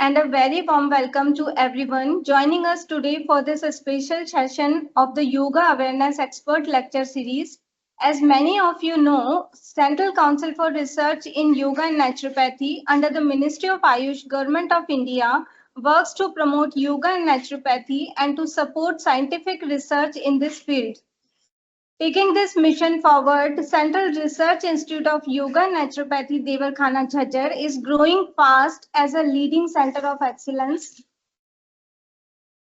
and a very warm welcome to everyone joining us today for this special session of the Yoga Awareness Expert Lecture Series. As many of you know, Central Council for Research in Yoga and Naturopathy under the Ministry of Ayush, Government of India works to promote yoga and naturopathy and to support scientific research in this field. Taking this mission forward, Central Research Institute of Yoga and Naturopathy CRIYN JHAJJAR is growing fast as a leading center of excellence.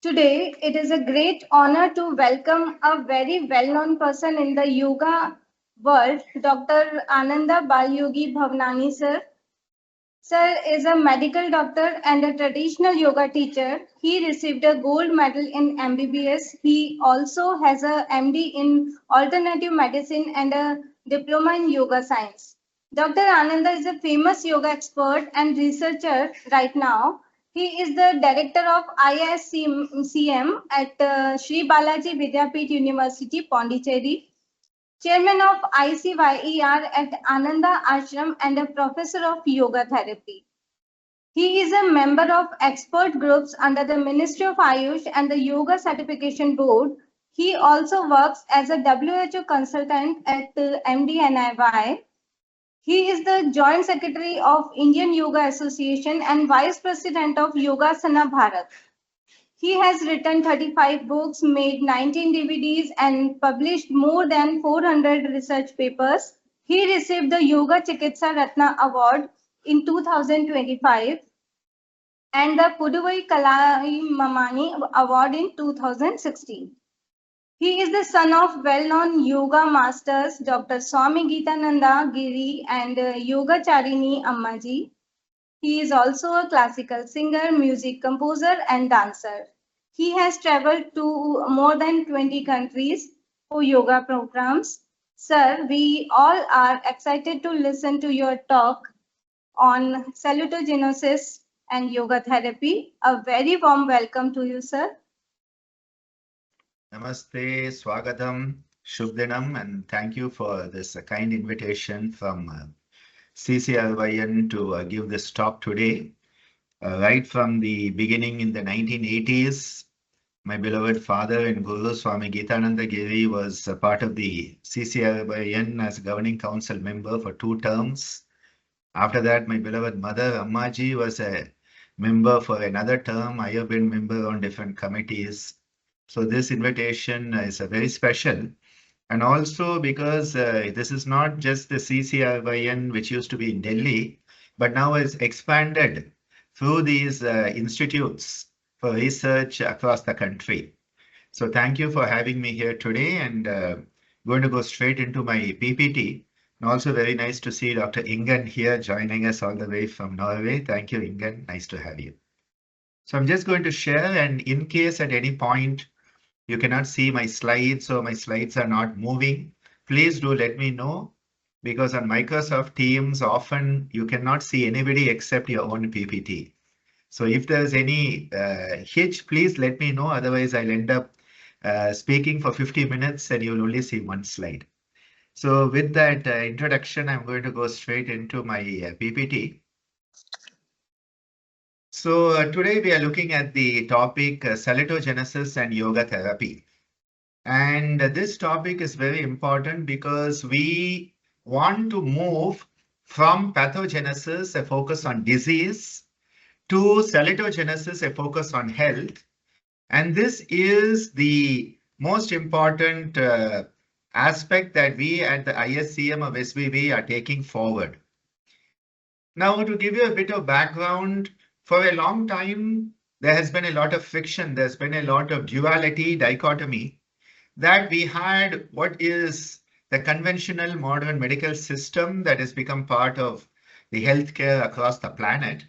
Today, it is a great honor to welcome a very well-known person in the yoga world, Dr. Ananda Balayogi Bhavanani, sir. Sir is a medical doctor and a traditional yoga teacher. He received a gold medal in MBBS. He also has a MD in alternative medicine and a diploma in yoga science. Dr. Ananda is a famous yoga expert and researcher right now. He is the director of ISCM at Sri Balaji Vidyapeeth University, Pondicherry, chairman of ICYER at Ananda Ashram and a professor of yoga therapy. He is a member of expert groups under the Ministry of Ayush and the Yoga Certification Board. He also works as a WHO consultant at MDNIY. He is the Joint Secretary of Indian Yoga Association and Vice President of Yogasana Bharat. He has written 35 books, made 19 DVDs, and published more than 400 research papers. He received the Yoga Chikitsa Ratna Award in 2025 and the Puduvai Kalai Mamani Award in 2016. He is the son of well-known yoga masters Dr. Swami Geetananda Giri and Yogacharini Ammaji. He is also a classical singer, music composer, and dancer. He has traveled to more than 20 countries for yoga programs. Sir, we all are excited to listen to your talk on salutogenesis and yoga therapy. A very warm welcome to you, sir. Namaste, Swagatam, Shubdinam, and thank you for this kind invitation from CCRYN to give this talk today. Right from the beginning in the 1980s, my beloved father and Guru Swami Geetananda Giri was a part of the CCRYN as governing council member for 2 terms. After that, my beloved mother Ammaji was a member for another term. I have been member on different committees. So this invitation is very special. And also because this is not just the CCRYN, which used to be in Delhi, but now is expanded through these institutes for research across the country. So thank you for having me here today, and going to go straight into my PPT. And also very nice to see Dr. Ingen here joining us all the way from Norway. Thank you, Ingen. Nice to have you. So I'm just going to share, and in case at any point you cannot see my slides or my slides are not moving, please do let me know, because on Microsoft Teams, often you cannot see anybody except your own PPT. So if there's any hitch, please let me know. Otherwise, I'll end up speaking for 50 minutes and you'll only see 1 slide. So with that introduction, I'm going to go straight into my PPT. So today we are looking at the topic Salutogenesis and Yoga Therapy. And this topic is very important because we want to move from pathogenesis, a focus on disease, to salutogenesis, a focus on health. And this is the most important aspect that we at the ISCM of SBB are taking forward. Now, to give you a bit of background, for a long time, there has been a lot of friction. There's been a lot of duality, dichotomy, that we had what is the conventional modern medical system that has become part of the healthcare across the planet.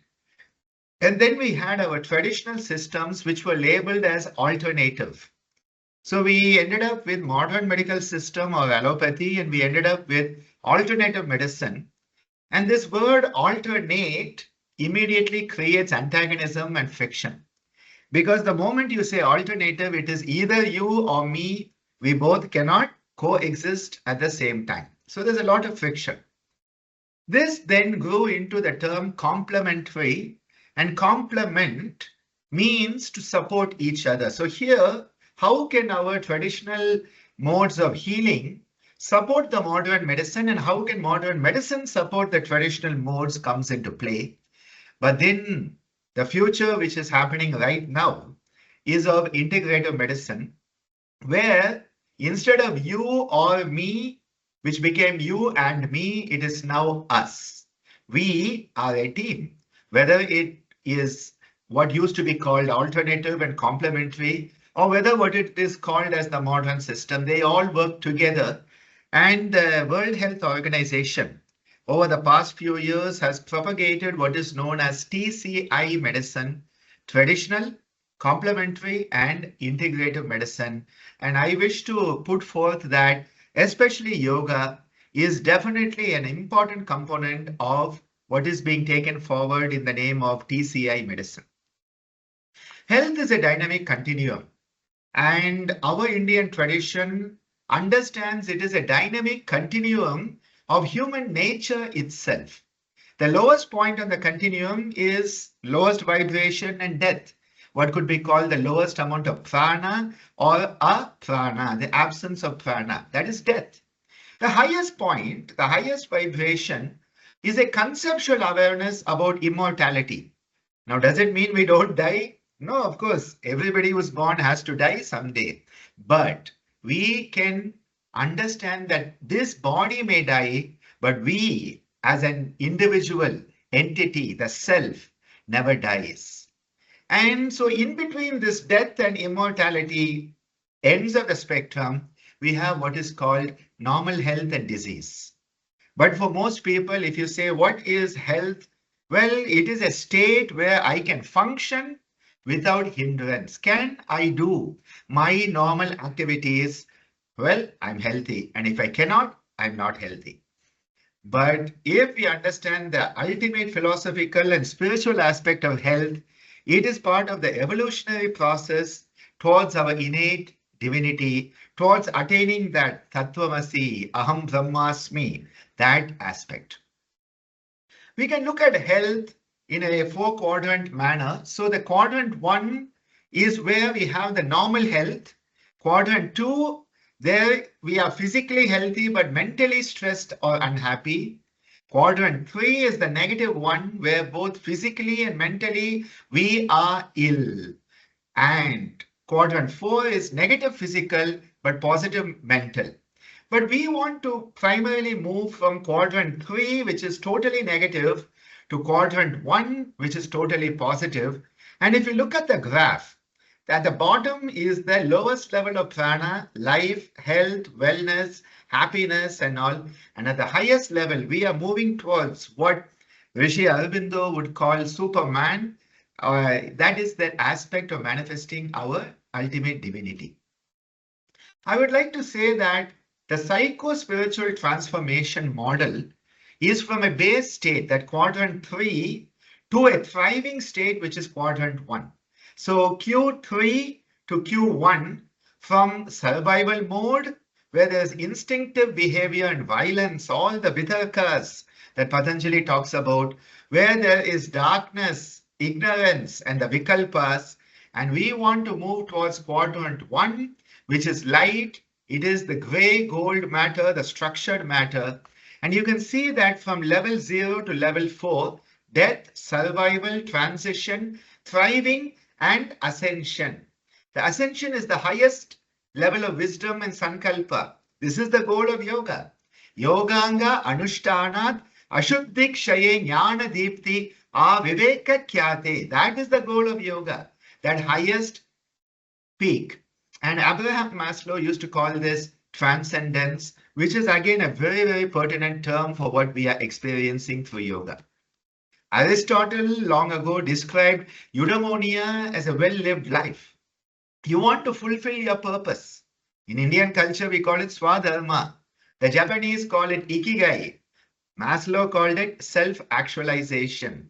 And then we had our traditional systems, which were labeled as alternative. So we ended up with modern medical system or allopathy, and we ended up with alternative medicine. And this word alternate immediately creates antagonism and friction. Because the moment you say alternative, it is either you or me. We both cannot coexist at the same time. So there's a lot of friction. This then grew into the term complementary, And complement means to support each other. So here, how can our traditional modes of healing support the modern medicine, and how can modern medicine support the traditional modes comes into play. But then the future which is happening right now is of integrative medicine, where instead of you or me, which became you and me, it is now us. We are a team, whether it is what used to be called alternative and complementary, or whether what it is called as the modern system, they all work together. And the World Health Organization over the past few years has propagated what is known as TCI medicine, traditional, complementary, and integrative medicine. And I wish to put forth that especially yoga is definitely an important component of what is being taken forward in the name of TCI medicine. Health is a dynamic continuum, and our Indian tradition understands it is a dynamic continuum of human nature itself. The lowest point on the continuum is lowest vibration and death, what could be called the lowest amount of prana or aprana, the absence of prana, that is death. The highest point, the highest vibration, is a conceptual awareness about immortality. Now, does it mean we don't die? No, of course, everybody who's born has to die someday. But we can understand that this body may die, but we as an individual entity, the self, never dies. And so in between this death and immortality ends of the spectrum, we have what is called normal health and disease. But for most people, if you say, what is health? Well, it is a state where I can function without hindrance. Can I do my normal activities? Well, I'm healthy. And if I cannot, I'm not healthy. But if we understand the ultimate philosophical and spiritual aspect of health, it is part of the evolutionary process towards our innate divinity, towards attaining that Tattvamasi, Aham Brahmasmi, that aspect. We can look at health in a 4-quadrant manner. So the quadrant 1 is where we have the normal health. Quadrant 2, there we are physically healthy but mentally stressed or unhappy. Quadrant 3 is the negative one, where both physically and mentally we are ill. And quadrant 4 is negative physical but positive mental. But we want to primarily move from quadrant 3, which is totally negative, to quadrant 1, which is totally positive. And if you look at the graph, at the bottom is the lowest level of prana, life, health, wellness, happiness, and all. And at the highest level, we are moving towards what Rishi Aurobindo would call Superman. That is the aspect of manifesting our ultimate divinity. I would like to say that the psycho-spiritual transformation model is from a base state, that quadrant 3, to a thriving state, which is quadrant 1. So Q3 to Q1, from survival mode, where there's instinctive behavior and violence, all the vitarkas that Patanjali talks about, where there is darkness, ignorance, and the vikalpas, and we want to move towards quadrant 1, which is light. It is the gray gold matter, the structured matter. And you can see that from level 0 to level 4, death, survival, transition, thriving, and ascension. The ascension is the highest level of wisdom and sankalpa. This is the goal of yoga. Yoganga anushtanat ashuddhik shaye jnana deepti aviveka khyate. That is the goal of yoga, that highest peak. And Abraham Maslow used to call this transcendence, which is again a very, very pertinent term for what we are experiencing through yoga. Aristotle long ago described eudaimonia as a well-lived life. You want to fulfill your purpose. In Indian culture, we call it swadharma. The Japanese call it ikigai. Maslow called it self-actualization.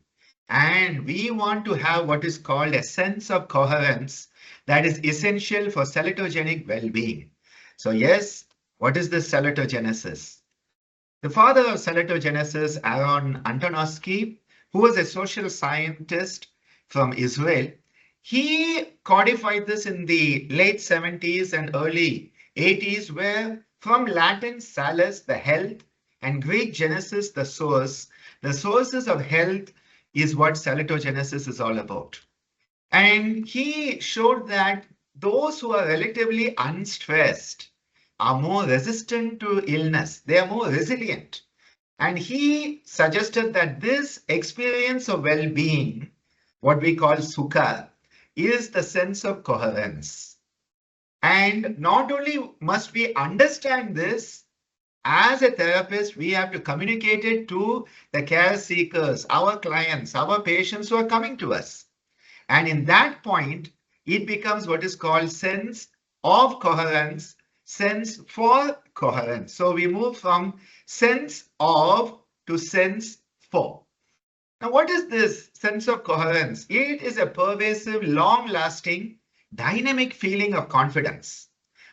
And we want to have what is called a sense of coherence that is essential for salutogenic well-being. So yes, what is this salutogenesis? The father of salutogenesis, Aaron Antonovsky, who was a social scientist, from Israel. He codified this in the late 70s and early 80s, where from Latin salus, the health, and Greek genesis, the source. The sources of health is what salutogenesis is all about. And he showed that those who are relatively unstressed are more resistant to illness. They are more resilient. And he suggested that this experience of well-being, what we call sukha, is the sense of coherence. And not only must we understand this, as a therapist, we have to communicate it to the care seekers, our clients, our patients who are coming to us. And in that point, it becomes what is called sense of coherence, sense for coherence. So we move from sense of to sense for. Now, what is this sense of coherence? It is a pervasive, long-lasting, dynamic feeling of confidence,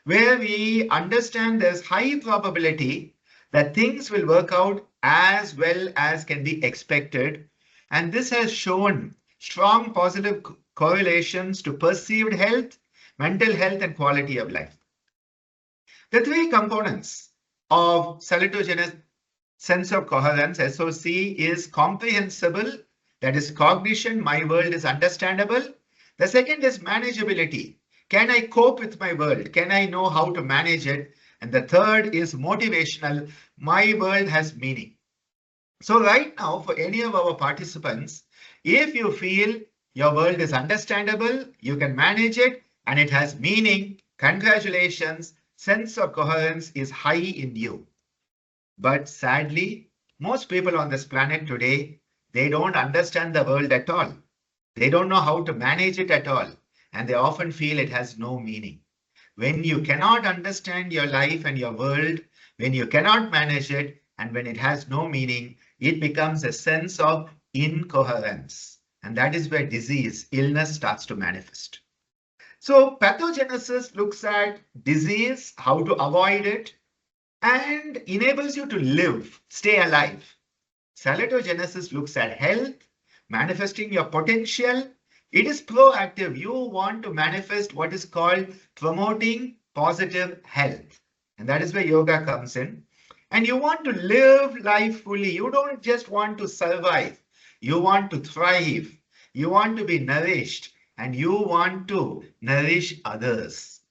where we understand there's high probability that things will work out as well as can be expected. And this has shown strong positive correlations to perceived health, mental health, and quality of life. The three components of salutogenesis sense of coherence, SOC, is comprehensible, that is cognition, my world is understandable. The second is manageability. Can I cope with my world? Can I know how to manage it? And the third is motivational, my world has meaning. So right now, for any of our participants, if you feel your world is understandable, you can manage it, and it has meaning, congratulations, sense of coherence is high in you. But sadly, most people on this planet today, they don't understand the world at all. They don't know how to manage it at all, and they often feel it has no meaning. When you cannot understand your life and your world, when you cannot manage it, and when it has no meaning, it becomes a sense of incoherence. And that is where disease, illness starts to manifest. So pathogenesis looks at disease, how to avoid it, and enables you to live, stay alive. Salutogenesis looks at health, manifesting your potential. It is proactive. You want to manifest what is called promoting positive health. And that is where yoga comes in. And you want to live life fully. You don't just want to survive. You want to thrive. You want to be nourished, and you want to nourish others.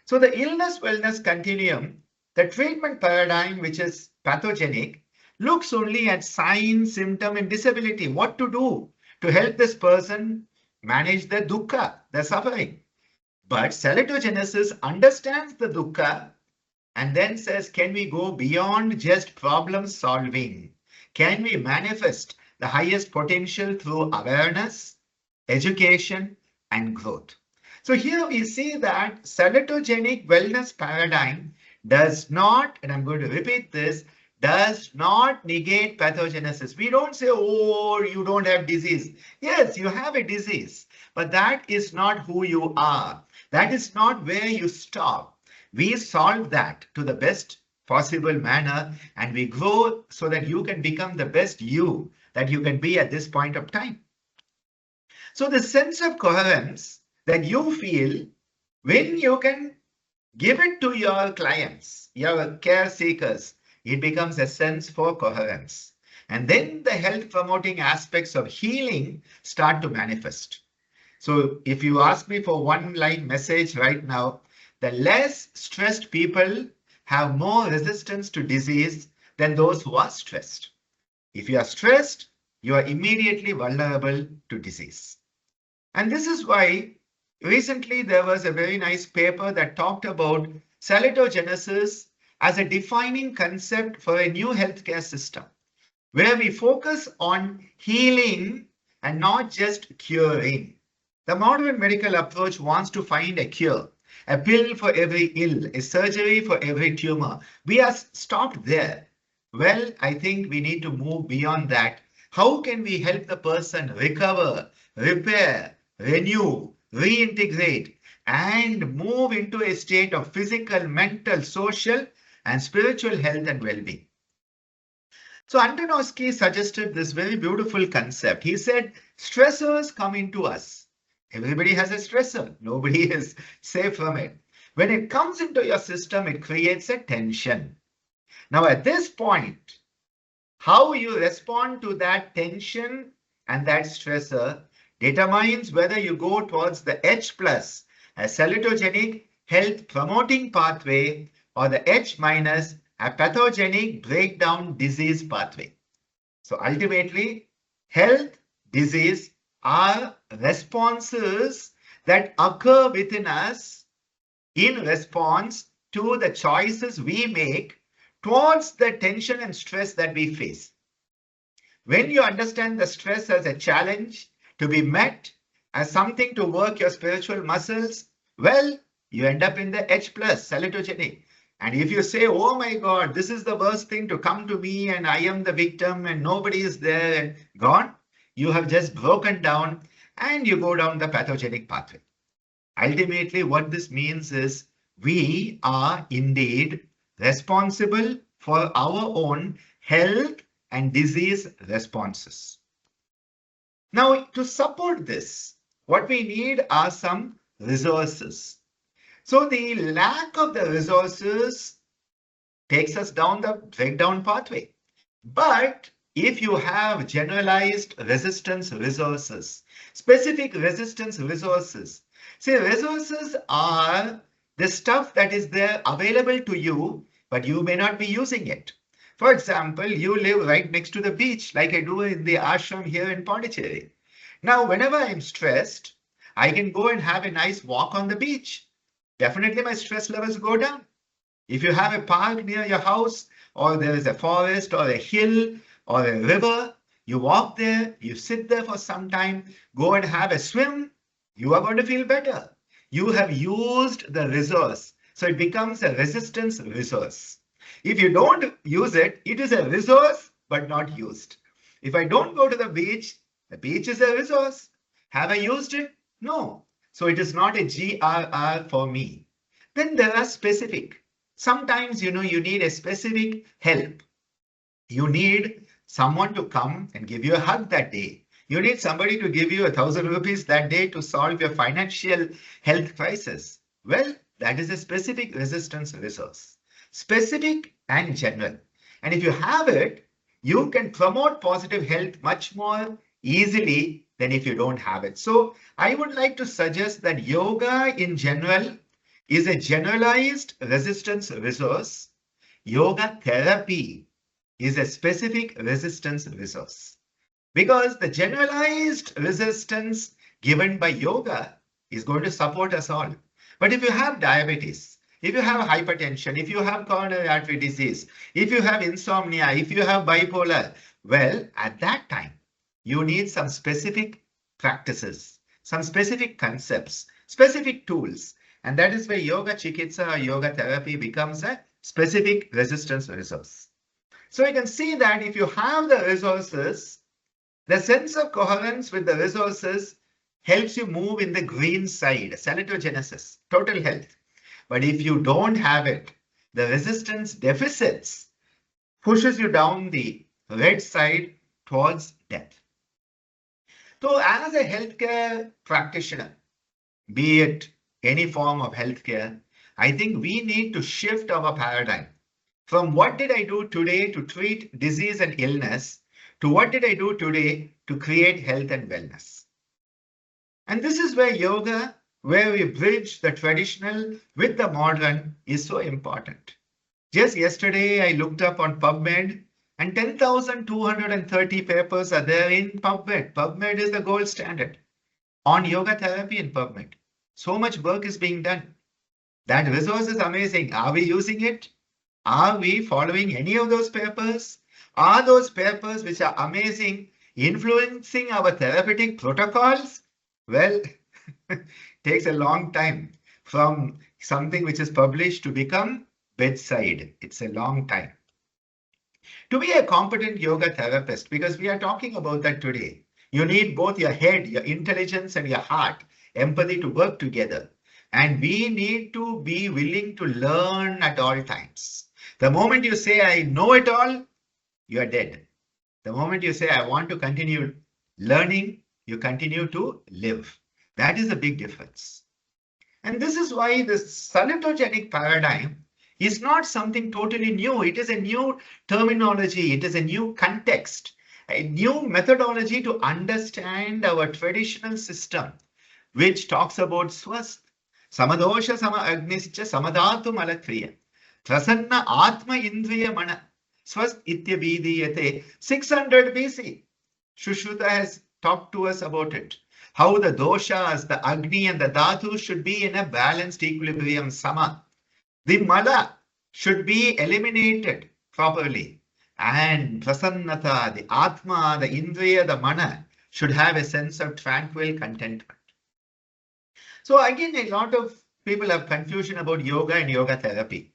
So the illness-wellness continuum, the treatment paradigm, which is pathogenic, looks only at sign, symptom, and disability. What to do to help this person manage the dukkha, the suffering. But salutogenesis understands the dukkha and then says, can we go beyond just problem solving? Can we manifest the highest potential through awareness, education, and growth? So here we see that salutogenic wellness paradigm does not, and I'm going to repeat this, does not negate pathogenesis. We don't say, oh, you don't have disease. Yes, you have a disease, but that is not who you are. That is not where you stop. We solve that to the best possible manner, and we grow so that you can become the best you that you can be at this point of time. So the sense of coherence that you feel when you can give it to your clients, your care seekers, it becomes a sense for coherence. And then the health promoting aspects of healing start to manifest. So if you ask me for one line message right now, the less stressed people have more resistance to disease than those who are stressed. If you are stressed, you are immediately vulnerable to disease. And this is why recently there was a very nice paper that talked about salutogenesis as a defining concept for a new healthcare system, where we focus on healing and not just curing. The modern medical approach wants to find a cure, a pill for every ill, a surgery for every tumor. We are stopped there. Well, I think we need to move beyond that. How can we help the person recover, repair, renew, reintegrate, and move into a state of physical, mental, social, and spiritual health and well-being? So Antonovsky suggested this very beautiful concept. He said, stressors come into us. Everybody has a stressor. Nobody is safe from it. When it comes into your system, it creates a tension. Now, at this point, how you respond to that tension and that stressor determines whether you go towards the H plus, a salutogenic health promoting pathway, or the H minus, a pathogenic breakdown disease pathway. So ultimately, health, disease are responses that occur within us in response to the choices we make towards the tension and stress that we face. When you understand the stress as a challenge to be met, as something to work your spiritual muscles, well, you end up in the H plus, salutogenic. And if you say, oh my God, this is the worst thing to come to me and I am the victim and nobody is there and gone, you have just broken down and you go down the pathogenic pathway. Ultimately, what this means is we are indeed responsible for our own health and disease responses. Now, to support this, what we need are some resources. So the lack of the resources takes us down the breakdown pathway. But if you have generalized resistance resources, specific resistance resources, see, resources are the stuff that is there available to you, but you may not be using it. For example, you live right next to the beach, like I do in the ashram here in Pondicherry. Now, whenever I'm stressed, I can go and have a nice walk on the beach. Definitely my stress levels go down. If you have a park near your house, or there is a forest or a hill or a river, you walk there, you sit there for some time, go and have a swim, you are going to feel better. You have used the resource. So it becomes a resistance resource. If you don't use it, it is a resource, but not used. If I don't go to the beach is a resource. Have I used it? No. So it is not a GRR for me. Then there are specific. Sometimes, you need a specific help. You need someone to come and give you a hug that day. You need somebody to give you 1,000 rupees that day to solve your financial health crisis. Well, that is a specific resistance resource. Specific and general. And if you have it, you can promote positive health much more easily than if you don't have it. So I would like to suggest that yoga in general is a generalized resistance resource. Yoga therapy is a specific resistance resource. Because the generalized resistance given by yoga is going to support us all. But if you have diabetes, if you have hypertension, if you have coronary artery disease, if you have insomnia, if you have bipolar, well, at that time, you need some specific practices, some specific concepts, specific tools. And that is where yoga chikitsa or yoga therapy becomes a specific resistance resource. So you can see that if you have the resources, the sense of coherence with the resources helps you move in the green side, salutogenesis, total health. But if you don't have it, the resistance deficits pushes you down the red side towards death. So as a healthcare practitioner, be it any form of healthcare, I think we need to shift our paradigm from what did I do today to treat disease and illness to what did I do today to create health and wellness. And this is where yoga, where we bridge the traditional with the modern, is so important. Just yesterday, I looked up on PubMed and 10,230 papers are there in PubMed. PubMed is the gold standard on yoga therapy in PubMed. So much work is being done. That resource is amazing. Are we using it? Are we following any of those papers? Are those papers which are amazing influencing our therapeutic protocols? Well, takes a long time from something which is published to become bedside. It's a long time. To be a competent yoga therapist, because we are talking about that today, you need both your head, your intelligence, and your heart, empathy to work together. And we need to be willing to learn at all times. The moment you say, I know it all, you are dead. The moment you say, I want to continue learning, you continue to live. That is a big difference. And this is why this salutogenic paradigm is not something totally new. It is a new terminology. It is a new context, a new methodology to understand our traditional system, which talks about swast, samadosha sama agnischa samadhatu malakriya, prasanna atma indriya mana, swast ityabhidiyate, 600 BC. Shushruta has talked to us about it. How the doshas, the agni and the dhatu should be in a balanced equilibrium, sama. The mala should be eliminated properly. And prasannata, the atma, the indriya, the mana should have a sense of tranquil contentment. So again, a lot of people have confusion about yoga and yoga therapy.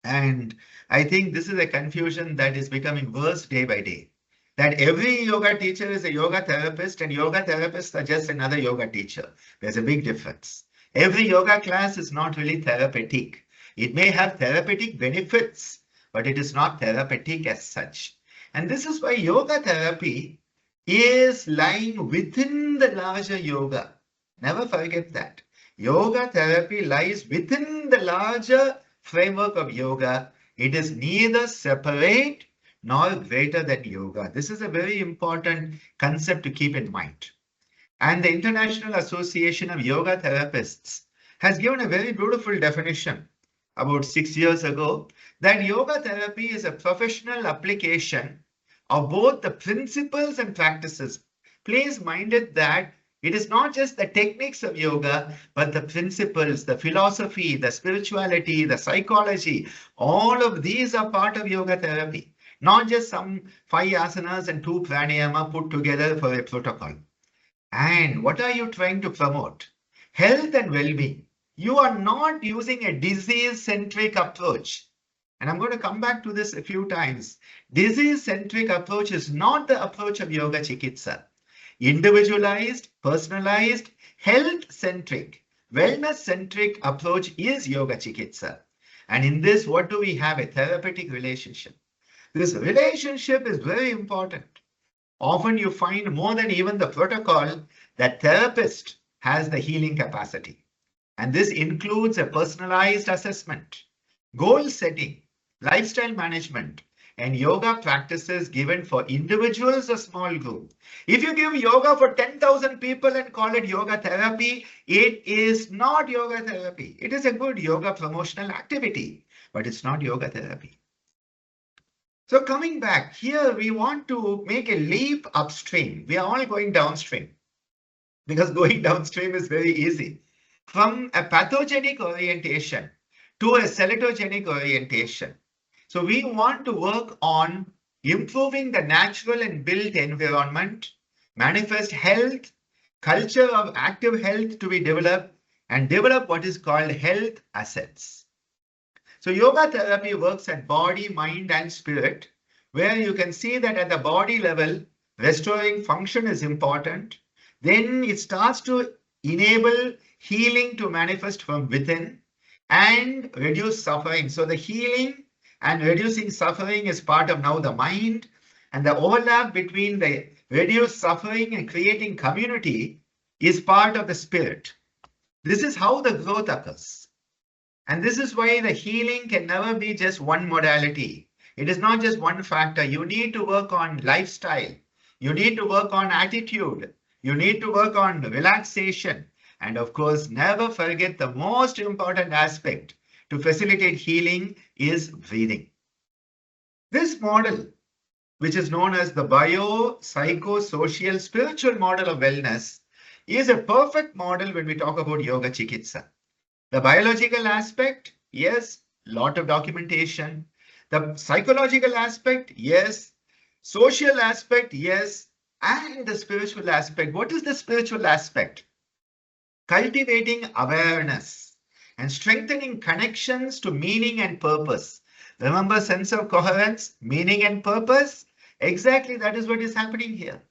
And I think this is a confusion that is becoming worse day by day. That every yoga teacher is a yoga therapist and yoga therapists are just another yoga teacher. There's a big difference. Every yoga class is not really therapeutic. It may have therapeutic benefits, but it is not therapeutic as such. And this is why yoga therapy is lying within the larger yoga. Never forget that. Yoga therapy lies within the larger framework of yoga. It is neither separate nor greater than yoga. This is a very important concept to keep in mind. And the International Association of Yoga Therapists has given a very beautiful definition about 6 years ago that yoga therapy is a professional application of both the principles and practices. Please mind it that it is not just the techniques of yoga, but the principles, the philosophy, the spirituality, the psychology, all of these are part of yoga therapy. Not just some 5 asanas and 2 pranayama put together for a protocol. And what are you trying to promote? Health and well-being. You are not using a disease-centric approach. And I'm going to come back to this a few times. Disease-centric approach is not the approach of yoga chikitsa. Individualized, personalized, health-centric, wellness-centric approach is yoga chikitsa. And in this, what do we have? A therapeutic relationship. This relationship is very important. Often you find more than even the protocol that therapist has the healing capacity. And this includes a personalized assessment, goal setting, lifestyle management, and yoga practices given for individuals or small group. If you give yoga for 10,000 people and call it yoga therapy, it is not yoga therapy. It is a good yoga promotional activity, but it's not yoga therapy. So coming back here, we want to make a leap upstream. We are all going downstream because going downstream is very easy. From a pathogenic orientation to a salutogenic orientation. So we want to work on improving the natural and built environment, manifest health, culture of active health to be developed, and develop what is called health assets. So yoga therapy works at body, mind, and spirit, where you can see that at the body level, restoring function is important. Then it starts to enable healing to manifest from within and reduce suffering. So the healing and reducing suffering is part of now the mind, and the overlap between the reduced suffering and creating community is part of the spirit. This is how the growth occurs. And this is why the healing can never be just one modality. It is not just one factor. You need to work on lifestyle. You need to work on attitude. You need to work on relaxation. And of course, never forget the most important aspect to facilitate healing is breathing. This model, which is known as the bio-psychosocial spiritual model of wellness, is a perfect model when we talk about yoga chikitsa. The biological aspect, yes, lot of documentation. The psychological aspect, yes. Social aspect, yes. And the spiritual aspect. What is the spiritual aspect? Cultivating awareness and strengthening connections to meaning and purpose. Remember sense of coherence, meaning and purpose? Exactly, that is what is happening here.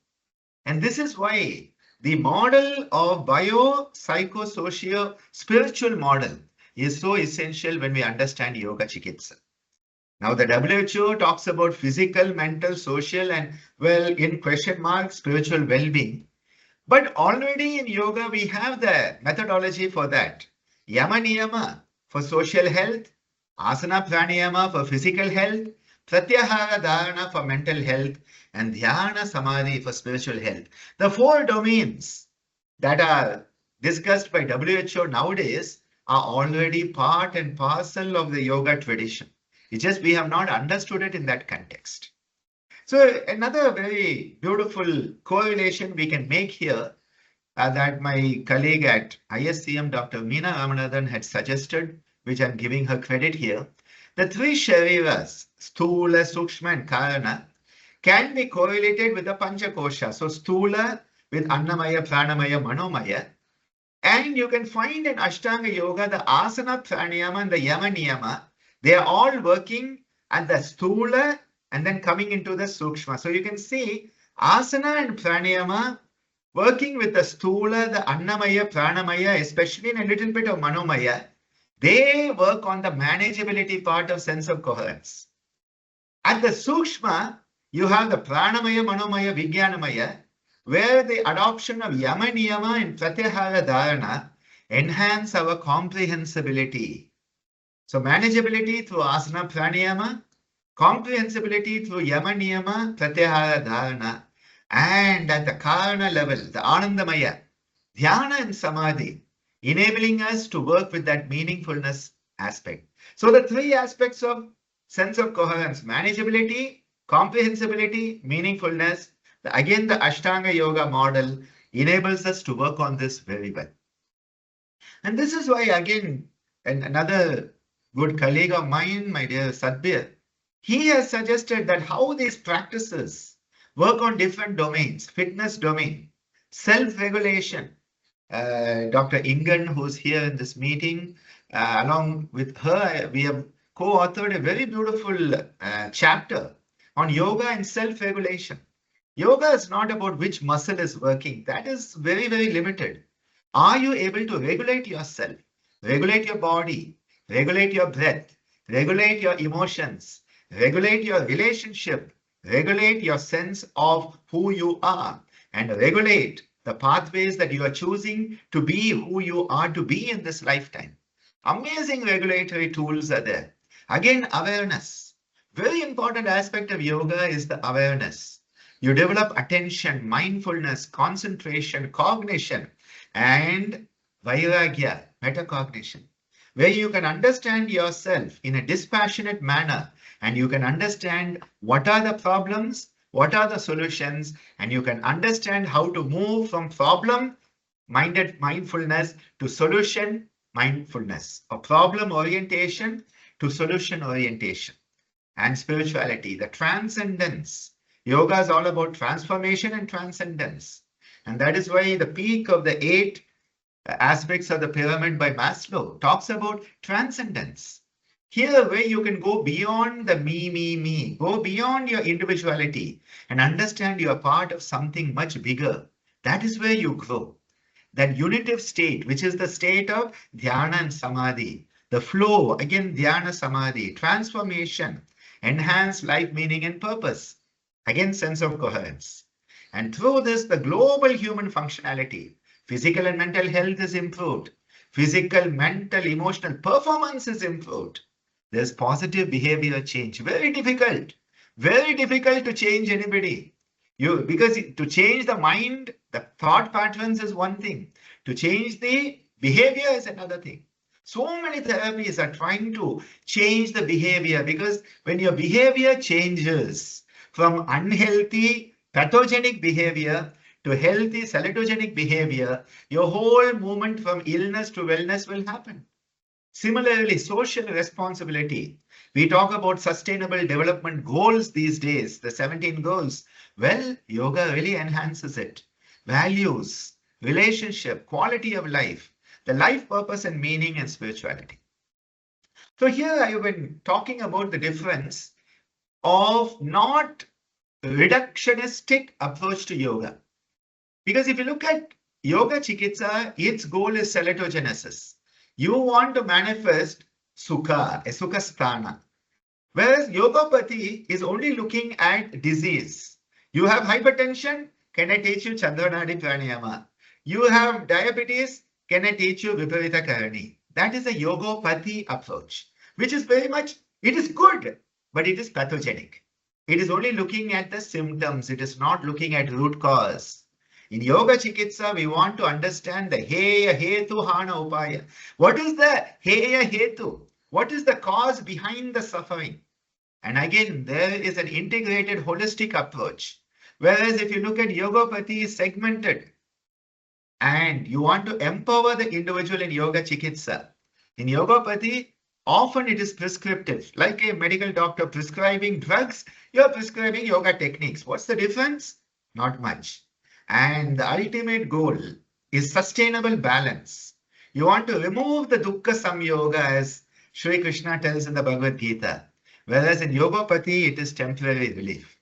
And this is why the model of bio-psychosocial spiritual model is so essential when we understand yoga chikitsa. Now the WHO talks about physical, mental, social, and well, in question mark, spiritual well-being. But already in yoga, we have the methodology for that. Yama Niyama for social health, Asana Pranayama for physical health, Pratyahara Dharana for mental health, and Dhyana Samadhi for spiritual health. The four domains that are discussed by WHO nowadays are already part and parcel of the yoga tradition. It's just we have not understood it in that context. So another very beautiful correlation we can make here that my colleague at ISCM, Dr. Meena Ramanathan, had suggested, which I'm giving her credit here. The three shariras, Stula, Sukshma, and Karana, can be correlated with the Panchakosha. So Stula with Annamaya, Pranamaya, Manomaya. And you can find in Ashtanga Yoga, the Asana, Pranayama, and the Yama Niyama, they are all working at the Stula and then coming into the Sukshma. So you can see Asana and Pranayama working with the Stula, the Annamaya, Pranamaya, especially in a little bit of Manomaya, they work on the manageability part of sense of coherence. At the Sukshma, you have the Pranamaya, Manomaya, Vijnanamaya, where the adoption of Yama Niyama and Pratyahara Dharana enhance our comprehensibility. So manageability through Asana Pranayama, comprehensibility through Yama Niyama, Pratyahara Dharana, and at the Karana level, the Anandamaya, Dhyana and Samadhi, enabling us to work with that meaningfulness aspect. So the three aspects of sense of coherence, manageability, comprehensibility, meaningfulness, again, the Ashtanga Yoga model enables us to work on this very well. And this is why, again, another good colleague of mine, my dear Sadbir, he has suggested that how these practices work on different domains, fitness domain, self-regulation. Dr. Ingan, who's here in this meeting, along with her, we have co-authored a very beautiful chapter on yoga and self-regulation. Yoga is not about which muscle is working. That is very, very limited. Are you able to regulate yourself, regulate your body, regulate your breath, regulate your emotions, regulate your relationship, regulate your sense of who you are, and regulate the pathways that you are choosing to be who you are to be in this lifetime? Amazing regulatory tools are there. Again, awareness. Very important aspect of yoga is the awareness. You develop attention, mindfulness, concentration, cognition, and vairagya, metacognition, where you can understand yourself in a dispassionate manner and you can understand what are the problems, what are the solutions, and you can understand how to move from problem-minded mindfulness to solution mindfulness, or problem orientation to solution orientation. And spirituality, the transcendence. Yoga is all about transformation and transcendence. And that is why the peak of the 8 aspects of the pyramid by Maslow talks about transcendence. Here, where you can go beyond the me, go beyond your individuality and understand you are part of something much bigger. That is where you grow. That unitive state, which is the state of dhyana and samadhi, the flow, again, dhyana, samadhi, transformation, enhanced life meaning and purpose. Again, sense of coherence. And through this, the global human functionality, physical and mental health is improved. Physical, mental, emotional performance is improved. There's positive behavior change. Very difficult to change anybody. Because to change the mind, the thought patterns is one thing. To change the behavior is another thing. So many therapies are trying to change the behavior, because when your behavior changes from unhealthy pathogenic behavior to healthy salutogenic behavior, your whole movement from illness to wellness will happen. Similarly, social responsibility. We talk about sustainable development goals these days, the 17 goals. Well, yoga really enhances it. Values, relationship, quality of life, the life purpose and meaning, and spirituality. So here I have been talking about the difference of not reductionistic approach to yoga. Because if you look at yoga chikitsa, its goal is salutogenesis. You want to manifest sukha, a sukha sthana. Whereas Yogapathy is only looking at disease. You have hypertension, can I teach you Chandranadi Pranayama? You have diabetes, can I teach you Viparita Karani? That is a Yogapathy approach, which is very much, it is good, but it is pathogenic. It is only looking at the symptoms. It is not looking at root cause. In Yoga Chikitsa, we want to understand the Heya Hetu Hana Upaya. What is the Heya Hetu? What is the cause behind the suffering? And again, there is an integrated holistic approach. Whereas if you look at Yogapathy is segmented and you want to empower the individual in Yoga Chikitsa. In Yogapathy, often it is prescriptive, like a medical doctor prescribing drugs, you're prescribing yoga techniques. What's the difference? Not much. And the ultimate goal is sustainable balance. You want to remove the dukkha samyoga, as Sri Krishna tells in the Bhagavad Gita. Whereas in Yogapathy, it is temporary relief.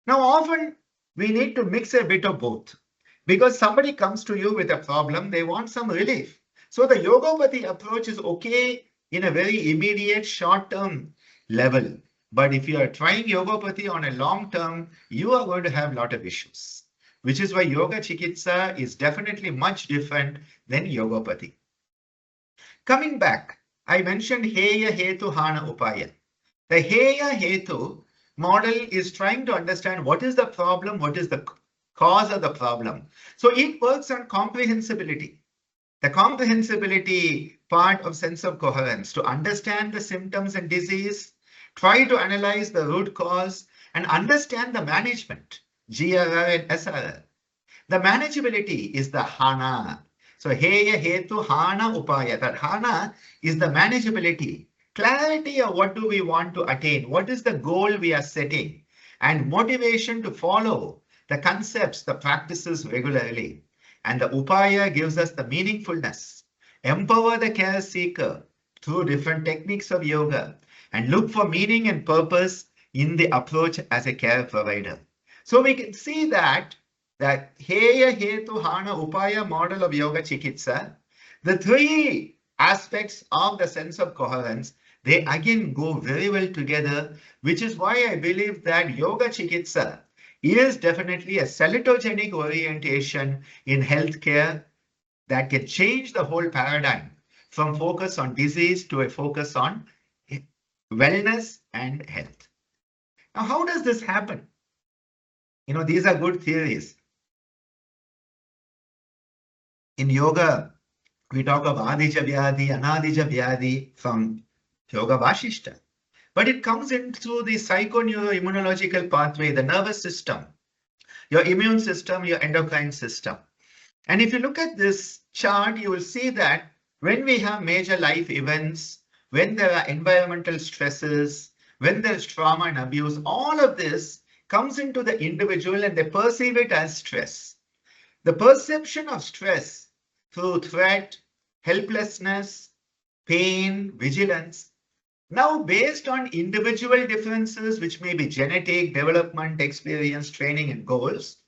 Now, often we need to mix a bit of both. Because somebody comes to you with a problem, they want some relief. So the Yogapathy approach is okay in a very immediate short-term level. But if you are trying Yogapathy on a long term, you are going to have a lot of issues. Which is why Yoga Chikitsa is definitely much different than Yogapathy. Coming back, I mentioned Heya Hetu Hana Upaya. The Heya Hetu model is trying to understand what is the problem, what is the cause of the problem. So it works on comprehensibility. The comprehensibility part of sense of coherence, to understand the symptoms and disease, try to analyze the root cause and understand the management, GRR and SRR. The manageability is the Hana. So Heya Hetu Hana Upaya. That Hana is the manageability, clarity of what do we want to attain, what is the goal we are setting, and motivation to follow the concepts, the practices regularly. And the Upaya gives us the meaningfulness. Empower the care seeker through different techniques of yoga and look for meaning and purpose in the approach as a care provider. So we can see that Heya Hetu Hana Upaya model of Yoga Chikitsa, the three aspects of the sense of coherence, they again go very well together, which is why I believe that Yoga Chikitsa is definitely a salutogenic orientation in healthcare that can change the whole paradigm from focus on disease to a focus on wellness and health. Now, how does this happen? These are good theories. In yoga, we talk of Adija Vyadhi, Anadija Vyadhi from Yoga Vashishta. But it comes in through the psychoneuroimmunological pathway, the nervous system, your immune system, your endocrine system. And if you look at this chart, you will see that when we have major life events, when there are environmental stresses, when there's trauma and abuse, all of this comes into the individual and they perceive it as stress. The perception of stress through threat, helplessness, pain, vigilance. Now, based on individual differences, which may be genetic, development, experience, training, and goals,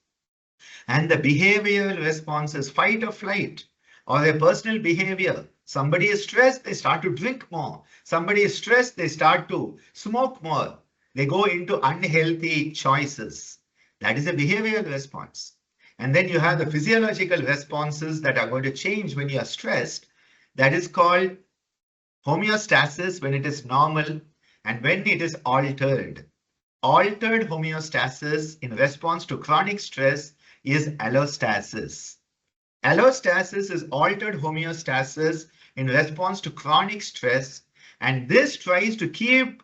and the behavioral responses, fight or flight, or their personal behavior. Somebody is stressed, they start to drink more. Somebody is stressed, they start to smoke more. They go into unhealthy choices. That is a behavioral response. And then you have the physiological responses that are going to change when you are stressed. That is called homeostasis when it is normal and when it is altered. Altered homeostasis in response to chronic stress is allostasis. Allostasis is altered homeostasis in response to chronic stress, and this tries to keep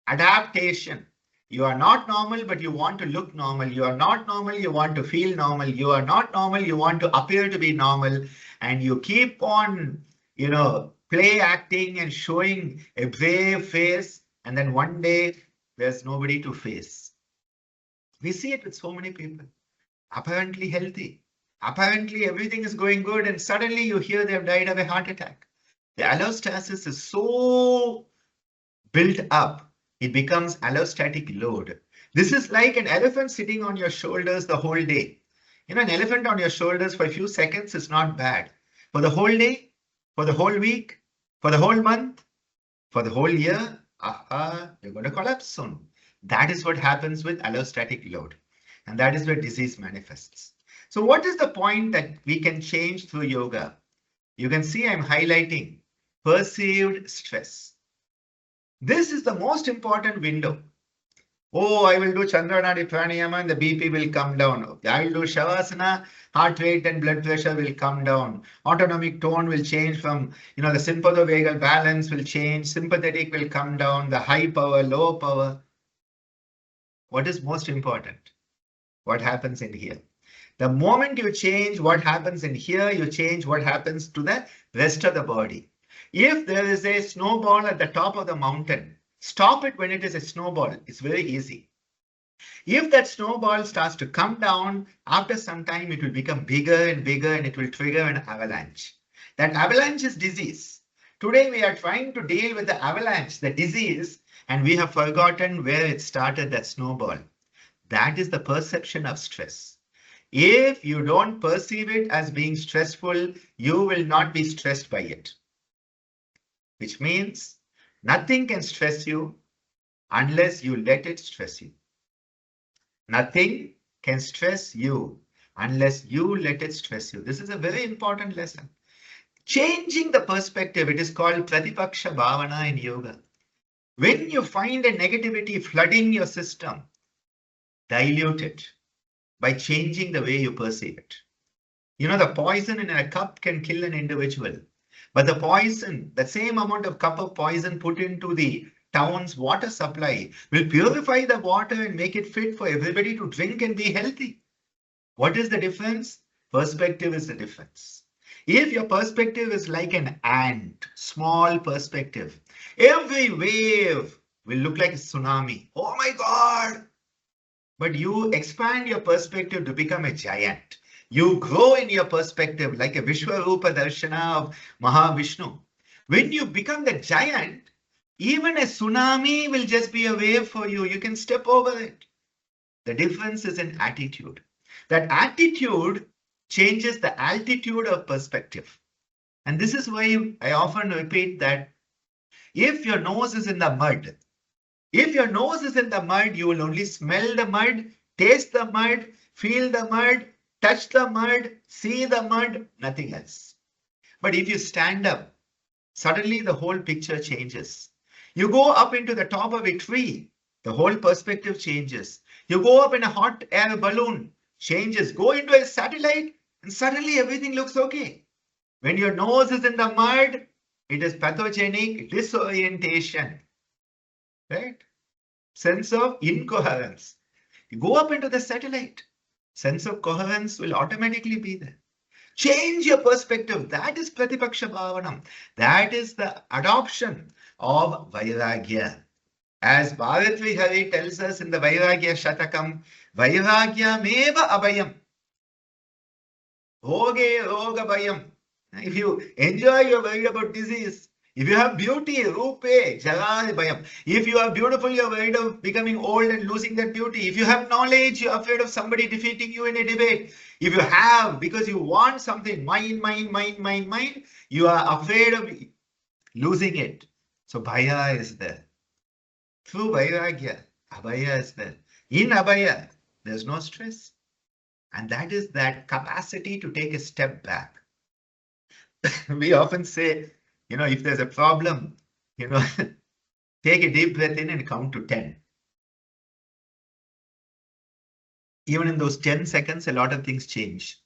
adaptation. You are not normal, but you want to look normal. You are not normal, you want to feel normal. You are not normal, you want to appear to be normal, and you keep on, play acting and showing a brave face, and then one day there's nobody to face. We see it with so many people, apparently healthy, apparently everything is going good, and suddenly you hear they have died of a heart attack. The allostasis is so built up, it becomes allostatic load. This is like an elephant sitting on your shoulders the whole day. An elephant on your shoulders for a few seconds is not bad. For the whole day, for the whole week, for the whole month, for the whole year, aha, you're going to collapse soon. That is what happens with allostatic load. And that is where disease manifests. So what is the point that we can change through yoga? You can see I'm highlighting perceived stress. This is the most important window. Oh, I will do Chandranadi pranayama and the BP will come down. I will do Shavasana, heart rate and blood pressure will come down. Autonomic tone will change from, the sympathovagal balance will change. Sympathetic will come down. The high power, low power. What is most important? What happens in here? The moment you change what happens in here, you change what happens to the rest of the body. If there is a snowball at the top of the mountain, stop it when it is a snowball. It's very easy. If that snowball starts to come down, after some time, it will become bigger and bigger and it will trigger an avalanche. That avalanche is disease. Today, we are trying to deal with the avalanche, the disease, and we have forgotten where it started, that snowball. That is the perception of stress. If you don't perceive it as being stressful, you will not be stressed by it. Which means nothing can stress you unless you let it stress you. Nothing can stress you unless you let it stress you. This is a very important lesson. Changing the perspective, it is called Pratipaksha Bhavana in yoga. When you find a negativity flooding your system, dilute it by changing the way you perceive it. The poison in a cup can kill an individual, but the poison, the same amount of cup of poison put into the town's water supply will purify the water and make it fit for everybody to drink and be healthy. What is the difference? Perspective is the difference. If your perspective is like an ant, small perspective, every wave will look like a tsunami. Oh my God! But you expand your perspective to become a giant. You grow in your perspective like a Vishwarupa Darshana of Mahavishnu. When you become the giant, even a tsunami will just be a wave for you. You can step over it. The difference is in attitude. That attitude changes the altitude of perspective. And this is why I often repeat that if your nose is in the mud, you will only smell the mud, taste the mud, feel the mud, touch the mud, see the mud, nothing else. But if you stand up, suddenly the whole picture changes. You go up into the top of a tree, the whole perspective changes. You go up in a hot air balloon, changes. Go into a satellite and suddenly everything looks okay. When your nose is in the mud, it is pathogenic disorientation, right? Sense of incoherence. You go up into the satellite, sense of coherence will automatically be there. Change your perspective. That is Pratipaksha Bhavanam. That is the adoption of Vairagya. As Bharat Vihari tells us in the Vairagya Shatakam, Vairagya meva abhayam. Roge roga bhayam. If you enjoy your worry about disease, if you have beauty, rupe, jara bhayam. If you are beautiful, you're worried of becoming old and losing that beauty. If you have knowledge, you're afraid of somebody defeating you in a debate. If you have, because you want something, mind, you are afraid of losing it. So bhaya is there. Through vairagya, abhaya is there. In abhaya, there's no stress. And that is that capacity to take a step back. We often say, if there's a problem, take a deep breath in and count to 10. Even in those 10 seconds, a lot of things change.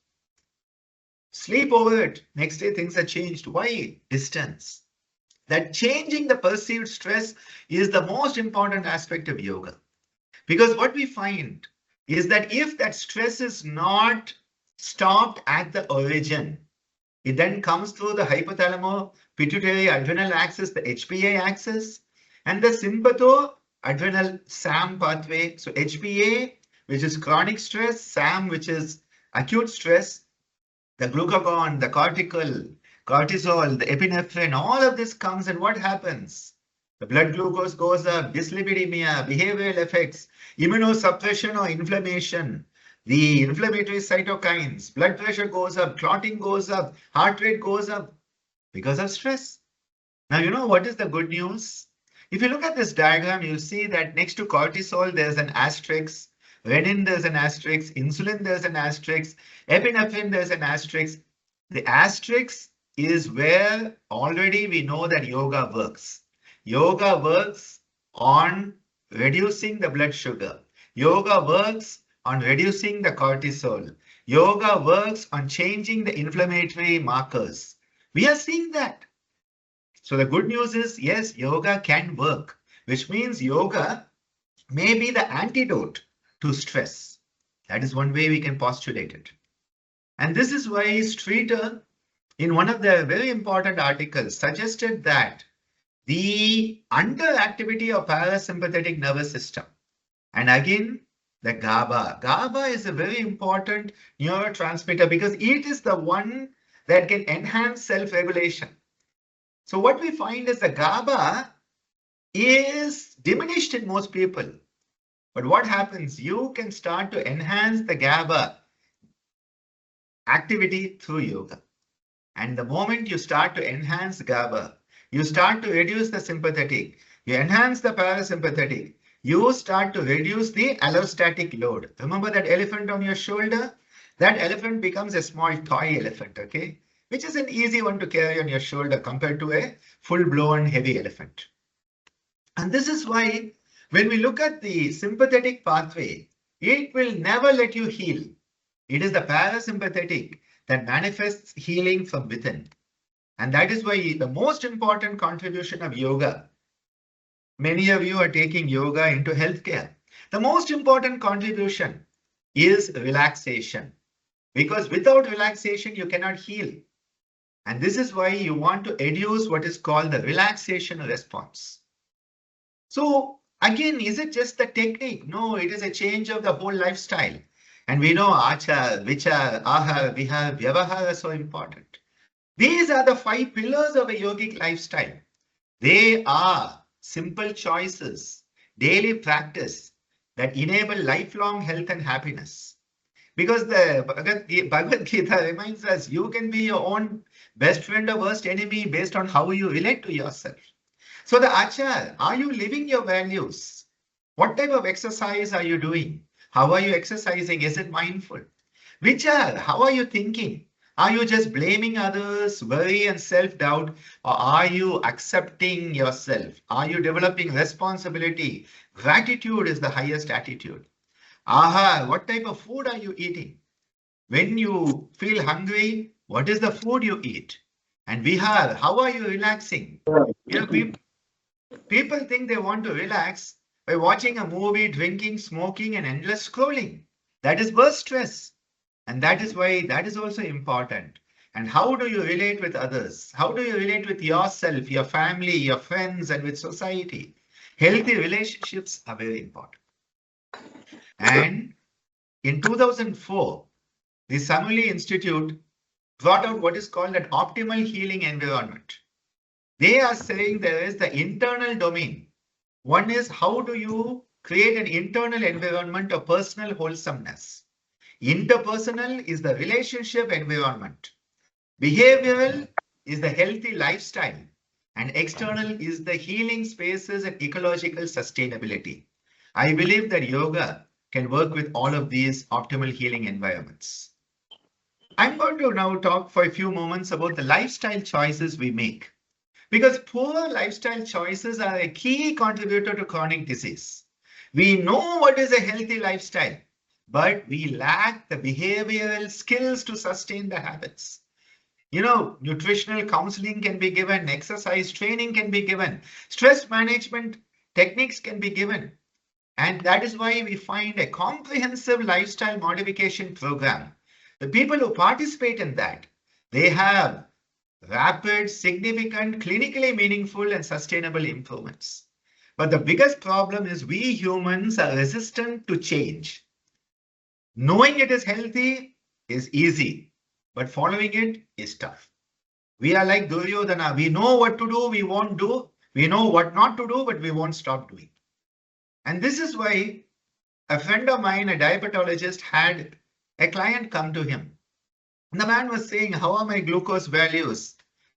Sleep over it. Next day, things are changed. Why? Distance. That changing the perceived stress is the most important aspect of yoga. Because what we find is that if that stress is not stopped at the origin, it then comes through the hypothalamo pituitary adrenal axis, the HPA axis, and the sympatho adrenal SAM pathway. So HPA, which is chronic stress, SAM, which is acute stress, the glucagon, the cortisol, the epinephrine, all of this comes, and what happens? The blood glucose goes up, dyslipidemia, behavioral effects, immunosuppression or inflammation, the inflammatory cytokines, blood pressure goes up, clotting goes up, heart rate goes up because of stress. Now, what is the good news? If you look at this diagram, you'll see that next to cortisol, there's an asterisk. Renin, there's an asterisk. Insulin, there's an asterisk. Epinephrine, there's an asterisk. The asterisk is where already we know that yoga works. Yoga works on reducing the blood sugar. Yoga works on reducing the cortisol. Yoga works on changing the inflammatory markers. We are seeing that. So the good news is, yes, yoga can work, which means yoga may be the antidote to stress. That is one way we can postulate it. And this is why Streeter, in one of their very important articles, suggested that the underactivity of parasympathetic nervous system, and again, the GABA. GABA is a very important neurotransmitter because it is the one that can enhance self-regulation. So what we find is the GABA is diminished in most people. But what happens? You can start to enhance the GABA activity through yoga. And the moment you start to enhance GABA, you start to reduce the sympathetic, you enhance the parasympathetic, you start to reduce the allostatic load. Remember that elephant on your shoulder? That elephant becomes a small toy elephant, okay? Which is an easy one to carry on your shoulder compared to a full-blown heavy elephant. And this is why when we look at the sympathetic pathway, it will never let you heal. It is the parasympathetic that manifests healing from within. And that is why the most important contribution of yoga, many of you are taking yoga into healthcare. The most important contribution is relaxation, because without relaxation, you cannot heal. And this is why you want to induce what is called the relaxation response. So again, is it just the technique? No, it is a change of the whole lifestyle. And we know achar, vichar, ahar, vihar, vyavahar are so important. These are the 5 pillars of a yogic lifestyle. They are simple choices, daily practice that enable lifelong health and happiness. Because the Bhagavad Gita reminds us, you can be your own best friend or worst enemy based on how you relate to yourself. So the achar, are you living your values? What type of exercise are you doing? How are you exercising? Is it mindful? Vichar, how are you thinking? Are you just blaming others, worry and self-doubt, or are you accepting yourself? Are you developing responsibility? Gratitude is the highest attitude. Aha, what type of food are you eating? When you feel hungry, what is the food you eat? And Vihar, how are you relaxing? You know, people think they want to relax by watching a movie, drinking, smoking, and endless scrolling. That is burst stress. And that is why that is also important. And how do you relate with others? How do you relate with yourself, your family, your friends, and with society? Healthy relationships are very important. And in 2004, the Samuli Institute brought out what is called an optimal healing environment. They are saying there is the internal domain. One is how do you create an internal environment of personal wholesomeness. Interpersonal is the relationship environment. Behavioral is the healthy lifestyle. And external is the healing spaces and ecological sustainability. I believe that yoga can work with all of these optimal healing environments. I'm going to now talk for a few moments about the lifestyle choices we make. Because poor lifestyle choices are a key contributor to chronic disease. We know what is a healthy lifestyle, but we lack the behavioral skills to sustain the habits. You know, nutritional counseling can be given, exercise training can be given, stress management techniques can be given. And that is why we find a comprehensive lifestyle modification program. The people who participate in that, they have rapid, significant, clinically meaningful and sustainable improvements. But the biggest problem is we humans are resistant to change. Knowing it is healthy is easy, but following it is tough. We are like Duryodhana. We know what to do, we won't do. We know what not to do, but we won't stop doing. And this is why a friend of mine, a diabetologist, had a client come to him. And the man was saying, how are my glucose values?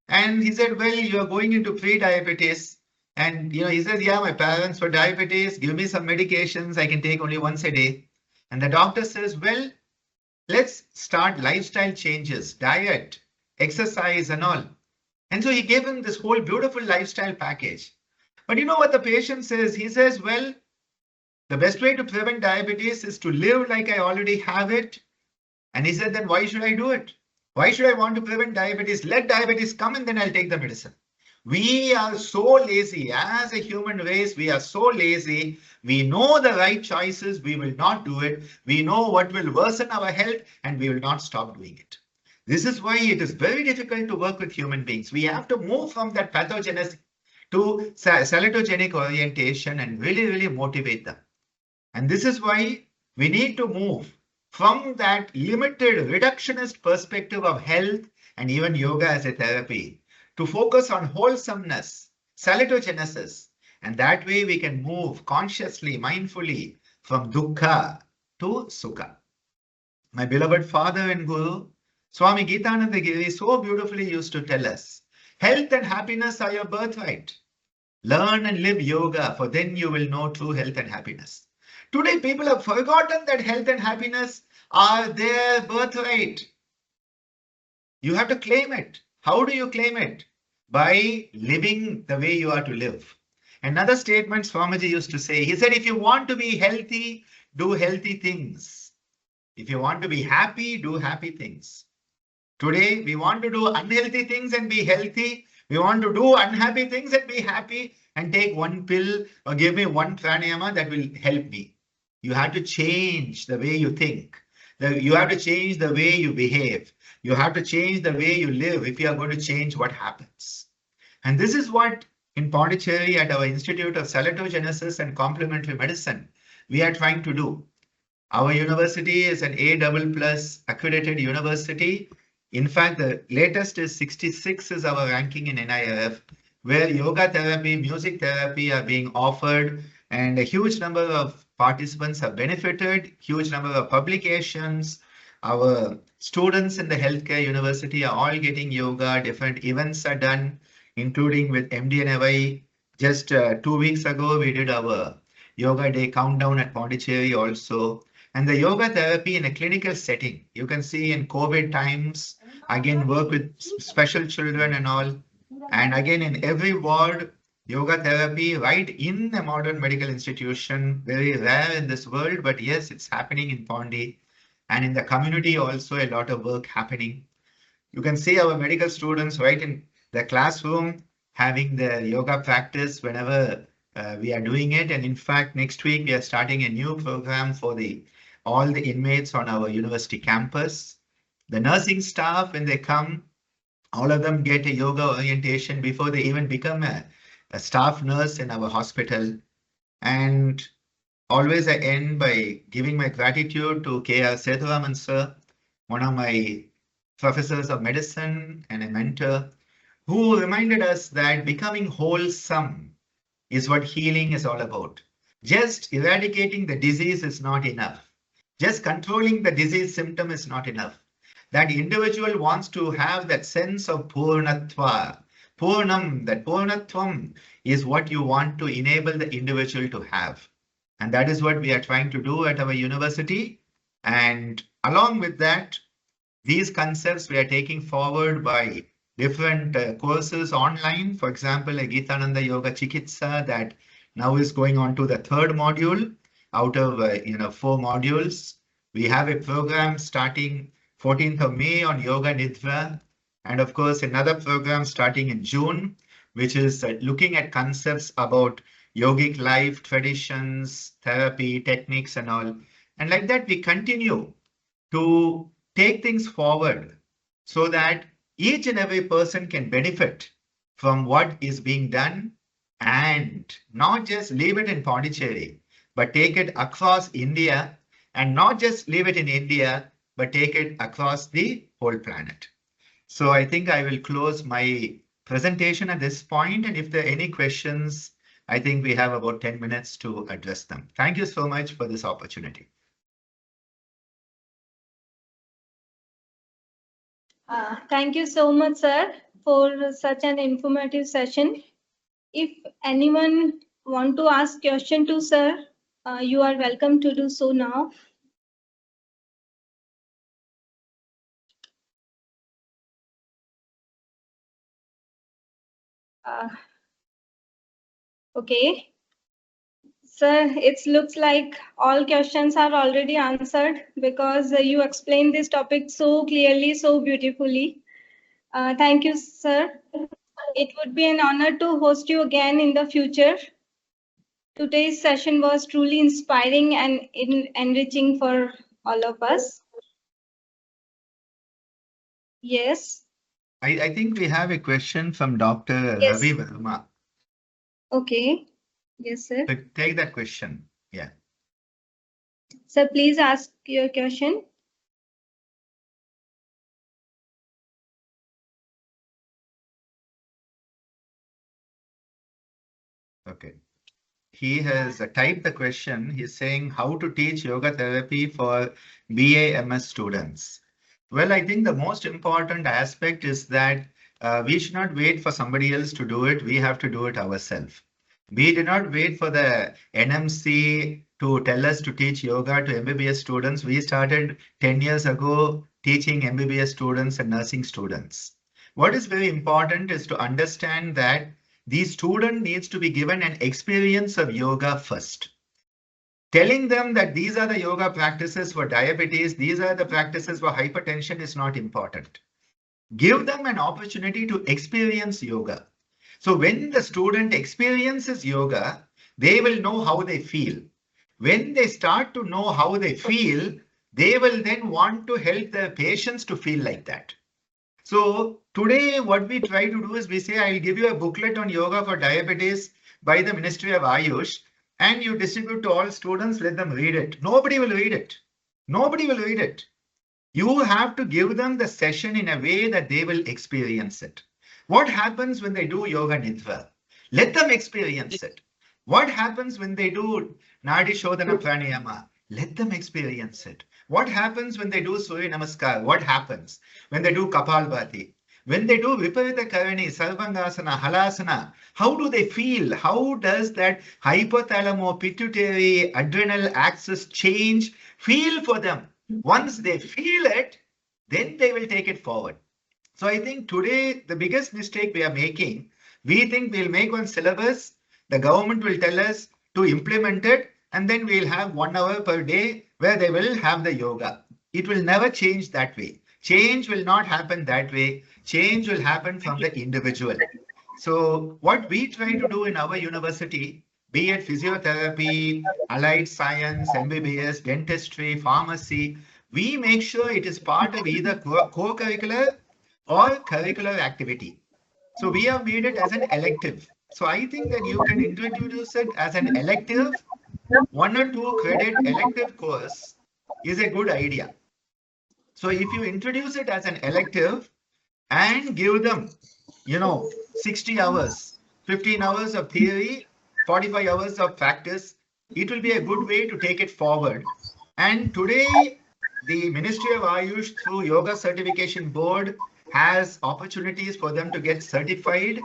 And he said, well, you are going into pre-diabetes And he says, yeah, my parents were diabetes, give me some medications, I can take only once a day. And the doctor says, well, let's start lifestyle changes, diet, exercise and all. And so he gave him this whole beautiful lifestyle package. But you know what the patient says? He says, well, the best way to prevent diabetes is to live like I already have it. And he said, then why should I do it? Why should I want to prevent diabetes? Let diabetes come and then I'll take the medicine. We are so lazy as a human race. We are so lazy. We know the right choices. We will not do it. We know what will worsen our health and we will not stop doing it. This is why it is very difficult to work with human beings. We have to move from that pathogenesis to salutogenic orientation and really motivate them. And this is why we need to move from that limited reductionist perspective of health and even yoga as a therapy to focus on wholesomeness, salutogenesis, and that way we can move consciously, mindfully from dukkha to sukha. My beloved father and guru, Swami Geetananda Giri, so beautifully used to tell us, health and happiness are your birthright. Learn and live yoga, for then you will know true health and happiness. Today, people have forgotten that health and happiness are their birthright. You have to claim it. How do you claim it? By living the way you are to live. Another statement Swamiji used to say, he said, if you want to be healthy, do healthy things. If you want to be happy, do happy things. Today, we want to do unhealthy things and be healthy. We want to do unhappy things and be happy and take one pill or give me one pranayama that will help me. You have to change the way you think. You have to change the way you behave. You have to change the way you live if you are going to change what happens. And this is what in Pondicherry at our Institute of Salutogenesis and Complementary Medicine, we are trying to do. Our university is an A++ accredited university. In fact, the latest is 66 is our ranking in NIRF, where yoga therapy, music therapy are being offered, and a huge number of participants have benefited, huge number of publications. Our students in the healthcare university are all getting yoga, different events are done, including with MD&FI. Just 2 weeks ago, we did our yoga day countdown at Pondicherry also. And the yoga therapy in a clinical setting, you can see in COVID times, again, work with special children and all. And again, in every ward, yoga therapy right in a modern medical institution, very rare in this world, but yes, it's happening in Pondi. And in the community also, a lot of work happening. You can see our medical students right in the classroom having their yoga practice whenever we are doing it. And in fact, next week, we are starting a new program for all the inmates on our university campus. The nursing staff, when they come, all of them get a yoga orientation before they even become a staff nurse in our hospital. And always I end by giving my gratitude to K.R. Sethuraman sir, one of my professors of medicine and a mentor, who reminded us that becoming wholesome is what healing is all about. Just eradicating the disease is not enough. Just controlling the disease symptom is not enough. That individual wants to have that sense of purnatva. Purnam, that purnatvam is what you want to enable the individual to have. And that is what we are trying to do at our university. And along with that, these concepts we are taking forward by different courses online. For example, a Geetananda Yoga Chikitsa that now is going on to the 3rd module out of 4 modules. We have a program starting 14th of May on Yoga Nidra, and of course another program starting in June, which is looking at concepts about yogic life, traditions, therapy, techniques and all. And like that, we continue to take things forward so that each and every person can benefit from what is being done and not just leave it in Pondicherry, but take it across India, and not just leave it in India, but take it across the whole planet. So I think I will close my presentation at this point, and if there are any questions, I think we have about 10 minutes to address them. Thank you so much for this opportunity. Thank you so much, sir, for such an informative session. If anyone want to ask question to sir, you are welcome to do so now. Uh, okay. Sir, it looks like all questions are already answered because you explained this topic so clearly, so beautifully. Thank you, sir. It would be an honor to host you again in the future. Today's session was truly inspiring and enriching for all of us. Yes. I think we have a question from Dr. Yes. Ravi Verma. Okay. Yes, sir. Take that question. Yeah. Sir, please ask your question. Okay. He has typed the question. He's saying how to teach yoga therapy for BA/MS students. Well, I think the most important aspect is that we should not wait for somebody else to do it. We have to do it ourselves. We did not wait for the NMC to tell us to teach yoga to MBBS students. We started 10 years ago teaching MBBS students and nursing students. What is very important is to understand that the student needs to be given an experience of yoga first. Telling them that these are the yoga practices for diabetes, these are the practices for hypertension is not important. Give them an opportunity to experience yoga. So when the student experiences yoga, they will know how they feel. When they start to know how they feel, they will then want to help their patients to feel like that. So today what we try to do is we say, I'll give you a booklet on yoga for diabetes by the Ministry of Ayush, and you distribute to all students, let them read it. Nobody will read it. Nobody will read it. You have to give them the session in a way that they will experience it. What happens when they do yoga nidra? Let them experience it. What happens when they do Nadi Shodhana Pranayama? Let them experience it. What happens when they do Surya Namaskar? What happens when they do Kapalbhati? When they do Viparita Karani, Sarvangasana, Halasana, how do they feel? How does that hypothalamo-pituitary adrenal axis change feel for them? Once they feel it, then they will take it forward. So I think today the biggest mistake we are making, we think we'll make one syllabus, the government will tell us to implement it, and then we'll have 1 hour per day where they will have the yoga. It will never change that way. Change will not happen that way. Change will happen from the individual. So what we try to do in our university, be it physiotherapy, allied science, MBBS, dentistry, pharmacy, we make sure it is part of either co-curricular or curricular activity. So we have made it as an elective. So I think that you can introduce it as an elective, 1 or 2 credit elective course is a good idea. So if you introduce it as an elective and give them, 60 hours, 15 hours of theory, 45 hours of practice, it will be a good way to take it forward. And today, the Ministry of Ayush through Yoga Certification Board has opportunities for them to get certified.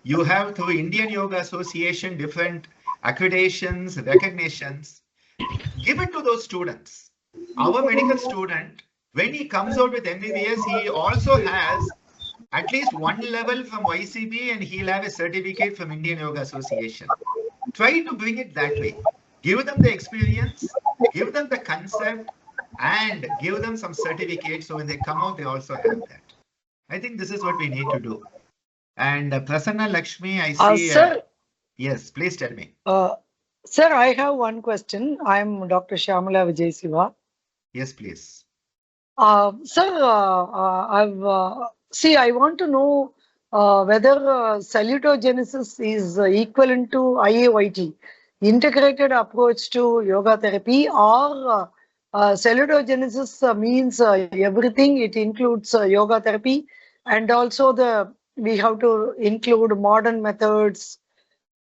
You have through Indian Yoga Association different accreditations, recognitions. Give it to those students. Our medical student, when he comes out with MBBS, he also has at least 1 level from YCB and he'll have a certificate from Indian Yoga Association. Try to bring it that way. Give them the experience, give them the concept, and give them some certificates so when they come out, they also have that. I think this is what we need to do. And Prasanna Lakshmi, I see. Sir, yes, please tell me. Sir, I have one question. I'm Dr. Shyamala Vijay Siva. Yes, please. Sir, I want to know whether salutogenesis is equivalent to IAYT, integrated approach to yoga therapy, or salutogenesis means everything. It includes yoga therapy, and also we have to include modern methods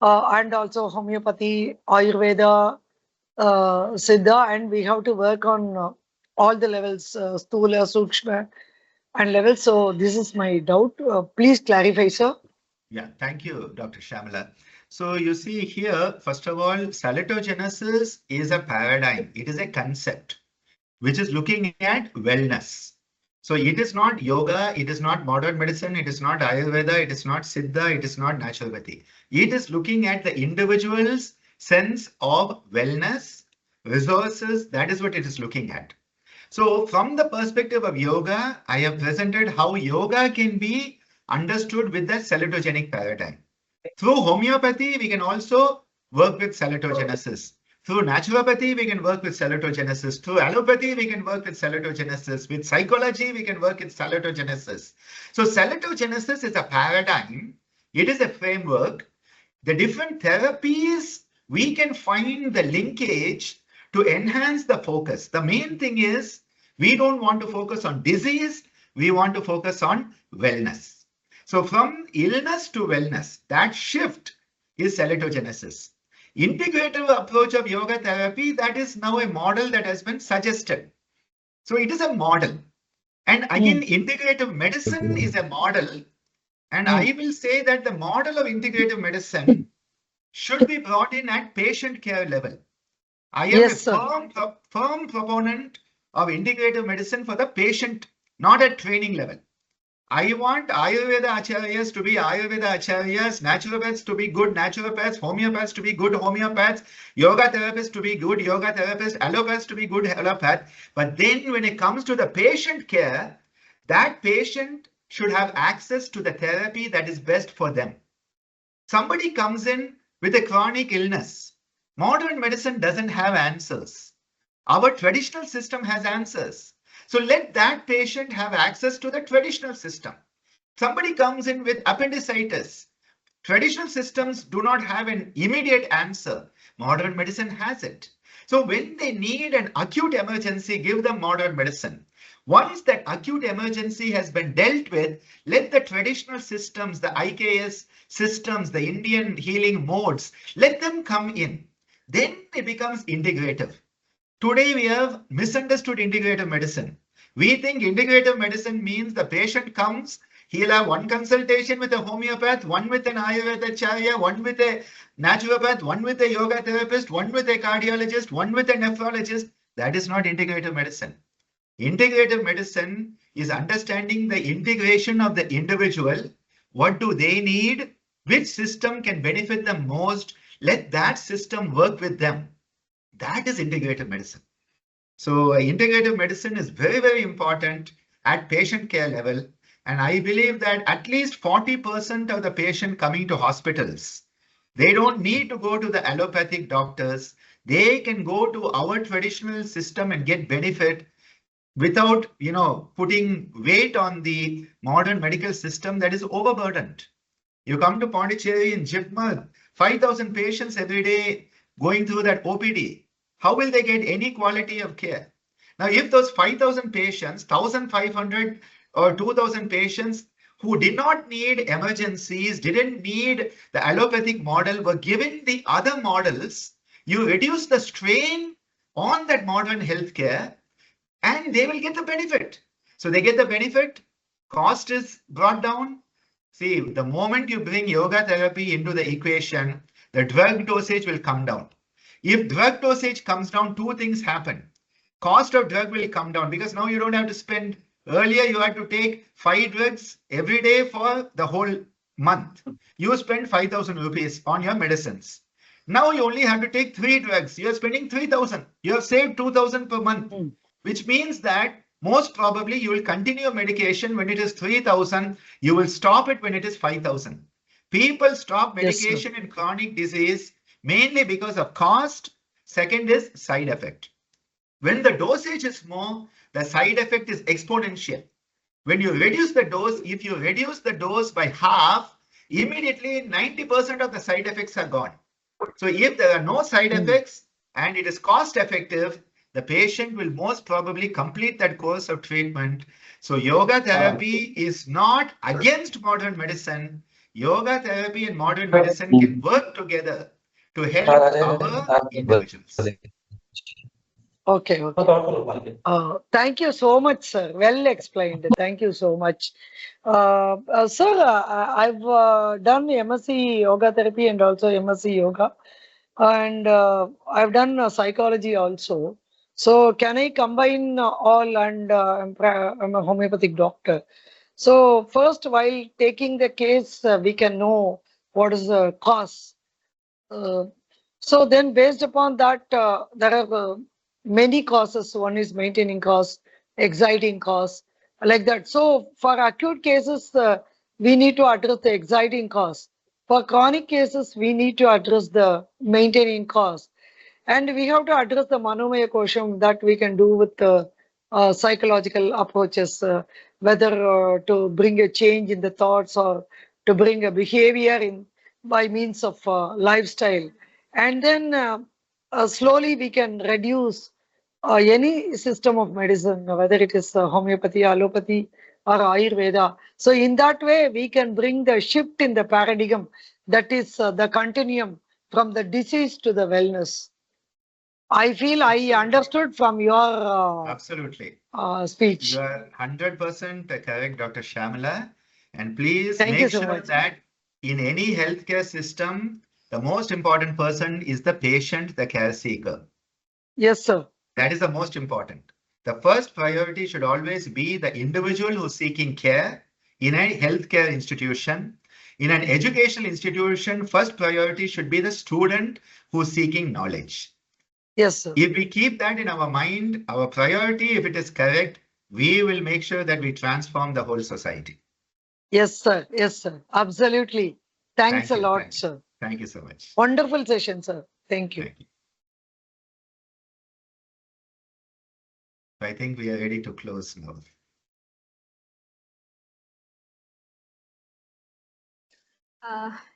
and also homeopathy, Ayurveda, Siddha, and we have to work on all the levels, Stula, Sukshma, and levels. So this is my doubt. Please clarify, sir. Yeah, thank you, Dr. Shamala. So you see here, first of all, salutogenesis is a paradigm. It is a concept which is looking at wellness. So it is not yoga, it is not modern medicine, it is not Ayurveda, it is not Siddha, it is not naturopathy. It is looking at the individual's sense of wellness, resources. That is what it is looking at. So from the perspective of yoga, I have presented how yoga can be understood with the salutogenic paradigm. Through homeopathy, we can also work with salutogenesis. Through naturopathy, we can work with salutogenesis. Through allopathy, we can work with salutogenesis. With psychology, we can work with salutogenesis. So salutogenesis is a paradigm. It is a framework. The different therapies, we can find the linkage to enhance the focus. The main thing is we don't want to focus on disease. We want to focus on wellness. So from illness to wellness, that shift is salutogenesis. Integrative approach of yoga therapy, that is now a model that has been suggested. So it is a model. And again, integrative medicine is a model. And I will say that the model of integrative medicine should be brought in at patient care level. I am Yes, a firm proponent of integrative medicine for the patient, not at training level. I want Ayurveda Acharyas to be Ayurveda Acharyas, naturopaths to be good naturopaths, homeopaths to be good homeopaths, yoga therapists to be good yoga therapists, allopaths to be good allopath. But then when it comes to the patient care, that patient should have access to the therapy that is best for them. Somebody comes in with a chronic illness. Modern medicine doesn't have answers. Our traditional system has answers. So let that patient have access to the traditional system. Somebody comes in with appendicitis. Traditional systems do not have an immediate answer. Modern medicine has it. So when they need an acute emergency, give them modern medicine. Once that acute emergency has been dealt with, let the traditional systems, the IKS systems, the Indian healing modes, let them come in. Then it becomes integrative. Today we have misunderstood integrative medicine. We think integrative medicine means the patient comes, he'll have one consultation with a homeopath, one with an Ayurveda, one with a naturopath, one with a yoga therapist, one with a cardiologist, one with a nephrologist. That is not integrative medicine. Integrative medicine is understanding the integration of the individual. What do they need? Which system can benefit them most? Let that system work with them. That is integrative medicine. So integrative medicine is very, very important at patient care level. And I believe that at least 40% of the patient coming to hospitals, they don't need to go to the allopathic doctors. They can go to our traditional system and get benefit without, putting weight on the modern medical system that is overburdened. You come to Pondicherry in Jipma, 5,000 patients every day going through that OPD. How will they get any quality of care? Now, if those 5,000 patients, 1,500 or 2,000 patients who did not need emergencies, didn't need the allopathic model, were given the other models, you reduce the strain on that modern healthcare and they will get the benefit. So they get the benefit, cost is brought down. See, the moment you bring yoga therapy into the equation, the drug dosage will come down. If drug dosage comes down, two things happen. Cost of drug will come down because now you don't have to spend. Earlier, you had to take 5 drugs every day for the whole month. You spend 5,000 rupees on your medicines. Now you only have to take 3 drugs. You're spending 3,000. You have saved 2,000 per month, which means that most probably you will continue medication when it is 3,000. You will stop it when it is 5,000. People stop medication in chronic disease mainly because of cost. Second is side effect. When the dosage is more, the side effect is exponential. When you reduce the dose, if you reduce the dose by half, immediately 90% of the side effects are gone. So if there are no side effects and it is cost effective, the patient will most probably complete that course of treatment. So yoga therapy is not against modern medicine. Yoga therapy and modern medicine can work together to help our individuals. Okay, okay. Thank you so much, sir. Well explained. Thank you so much. Sir, I've done MSc Yoga Therapy and also MSc Yoga. And I've done psychology also. So can I combine all? And I'm a homeopathic doctor. So first, while taking the case, we can know what is the cause. Uh, so then based upon that, there are many causes. One is maintaining cause, exciting cause, like that. So for acute cases, we need to address the exciting cause. For chronic cases, we need to address the maintaining cause. And we have to address the manomaya kosham that we can do with the psychological approaches, whether to bring a change in the thoughts or to bring a behavior in by means of lifestyle. And then slowly we can reduce any system of medicine, whether it is homeopathy, allopathy, or Ayurveda. So in that way, we can bring the shift in the paradigm, that is the continuum from the disease to the wellness. I feel I understood from your Absolutely. Speech. You are 100% correct, Dr. Shamala. And please Thank you make so sure much. that in any healthcare system, the most important person is the patient, the care seeker. Yes, sir. That is the most important. The first priority should always be the individual who's seeking care in a healthcare institution. In an educational institution, first priority should be the student who's seeking knowledge. Yes, sir. If we keep that in our mind, our priority, if it is correct, we will make sure that we transform the whole society. Yes, sir. Yes, sir. Absolutely. Thanks Thank a you, lot, thank you. sir. Thank you so much. Wonderful session, sir. Thank you. Thank you. I think we are ready to close now.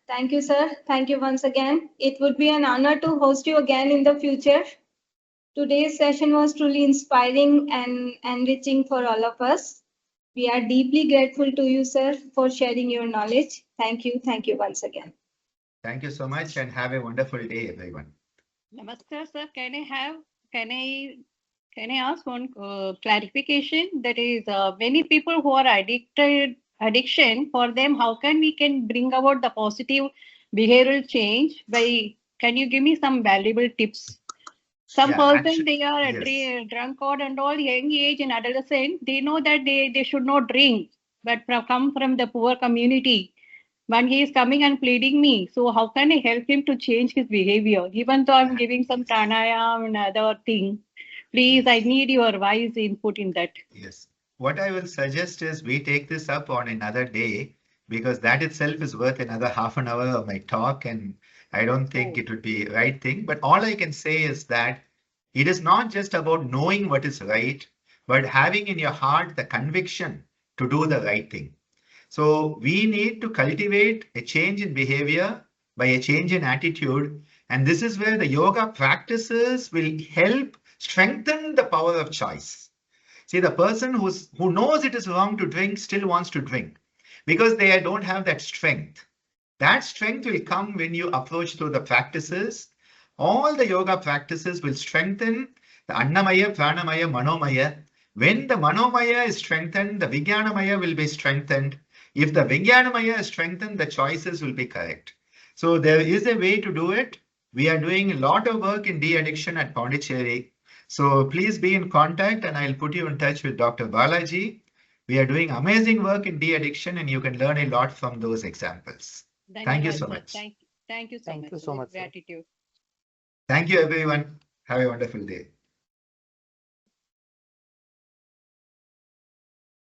Thank you, sir. Thank you once again. It would be an honor to host you again in the future. Today's session was truly inspiring and enriching for all of us. We are deeply grateful to you, sir, for sharing your knowledge. Thank you. Thank you once again. Thank you so much and have a wonderful day, everyone. Namaste, sir. Can I ask one clarification? That is, many people who are addiction, for them, how can we bring about the positive behavioral change by, can you give me some valuable tips? Some person, they are a drunkard and all, young age and adolescent, they know that they should not drink, but come from the poor community. When he is coming and pleading me, so how can I help him to change his behavior? Even though I'm giving some pranayama and other thing, please, I need your wise input in that. Yes. What I will suggest is we take this up on another day, because that itself is worth another half an hour of my talk, and I don't think it would be the right thing. But all I can say is that it is not just about knowing what is right, but having in your heart the conviction to do the right thing. So we need to cultivate a change in behavior by a change in attitude. And this is where the yoga practices will help strengthen the power of choice. See, the person who knows it is wrong to drink still wants to drink because they don't have that strength. That strength will come when you approach through the practices. All the yoga practices will strengthen the Annamaya, Pranamaya, Manomaya. When the Manomaya is strengthened, the Vijnanamaya will be strengthened. If the Vijnanamaya is strengthened, the choices will be correct. So there is a way to do it. We are doing a lot of work in de-addiction at Pondicherry. So please be in contact and I'll put you in touch with Dr. Balaji. We are doing amazing work in de-addiction and you can learn a lot from those examples. Thank you so much. Thank you so much. Thank you so much. Gratitude. Thank you, everyone. Have a wonderful day.